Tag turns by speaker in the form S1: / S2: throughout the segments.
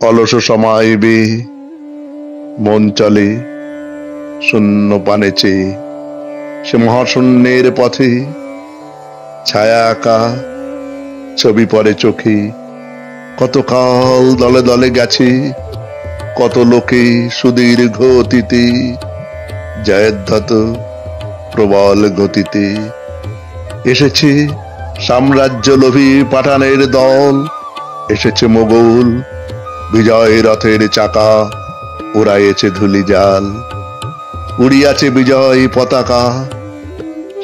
S1: অলস সময় বে মন চলে শূন্য পানে চেয়ে, সে মহাশূন্যের পথে ছায়া আঁকা ছবি পড়ে চোখে। কতকাল দলে দলে গেছে, কত লোকে সুদীর্ঘ অতীতে, জয়ধ্বত প্রবল গতিতে এসেছে সাম্রাজ্য লোভী পাঠানের দল, এসেছে মোগল বিজয় রথের চাকা, উড়াইয়েছে ধুলি জাল, উড়িয়াছে বিজয় পতাকা।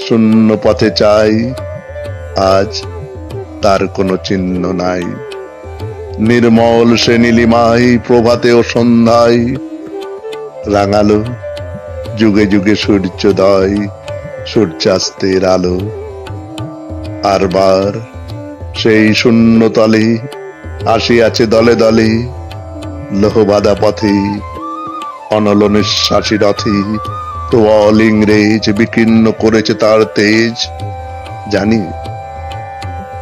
S1: শূন্য পথে চাই আজ তার কোনো চিহ্ন নাই। নির্মল সে নীলিমায় প্রভাতে ও সন্ধ্যায়, রাঙালো যুগে যুগে সূর্যোদয় সূর্যাস্তের আলো। আরবার সেই শূন্য তলে আসিয়াছে দলে দলে, লোহবাদা পথে অনল নিঃশ্বাসী রথে, প্রবল ইংরেজ বিকীর্ণ করেছে তার তেজ। জানি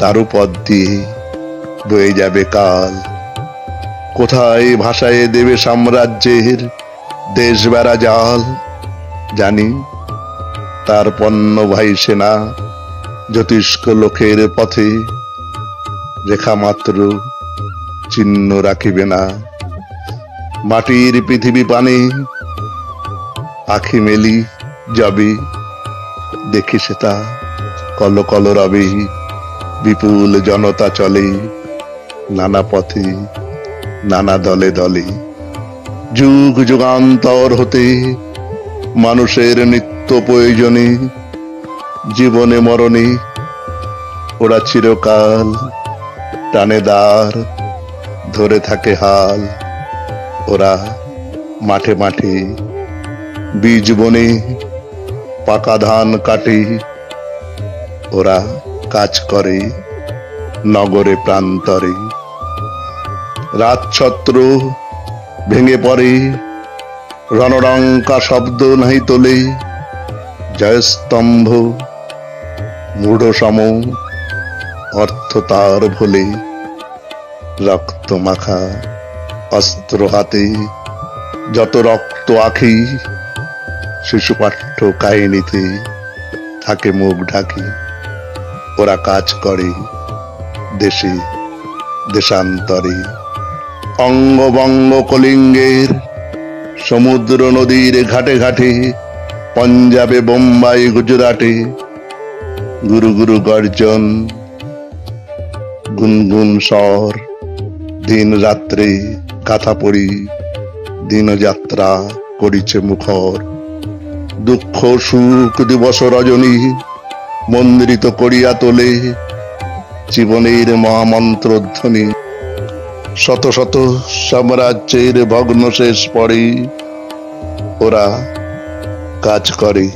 S1: তারও পথ দিয়ে বয়ে যাবে কাল, কোথায় ভাষায় দেবে সাম্রাজ্যের দেশ বেড়া জাল। জানি তার পণ্যবাহী সেনা জ্যোতিষ্ক লোকের পথে রেখা মাত্র চিহ্ন রাখিবে না। মাটির পৃথিবী পানে আখি মেলি যাবে, দেখি সেটা কল কল রবে। বিপুল জনতা চলে নানা পথে নানা দলে দলে, যুগ যুগান্তর হতে মানুষের নিত্য প্রয়োজনে, জীবনে মরণে ওরা চিরকাল টানে দ্বার, ধরে থাকে হাল। ওরা মাঠে মাঠে বীজ বনে পাকা ধান কাটে, ওরা কাজ করে নগরে প্রান্তরে। রাতছত্র ভেঙে পড়ে, রণডঙ্কা শব্দ নাই তোলে, জয়স্তম্ভ মূঢ় সম অর্থ তার ভোলে। রক্ত মাখা অস্ত্র হাতে যত রক্ত আখি, শিশু পাঠ্য কাহিনীতে থাকে মুখ ঢাকি। ওরা কাজ করে দেশে দেশান্তরে, অঙ্গবঙ্গ কলিঙ্গের সমুদ্র নদীর ঘাটে ঘাটে, পঞ্জাবে বোম্বাই গুজরাটে গুরু গুরু গর্জন গুনগুন স্বর। দিন রাত্রে গাথা পড়ি দিনযাত্রা করিছে মুখর, দুঃখ সুখ দিবস রজনী মন্দিরিত করিয়া তোলে জীবনের মহামন্ত্রধ্বনি। শত শত সাম্রাজ্যের ভগ্ন শেষ পড়ে, ওরা কাজ করে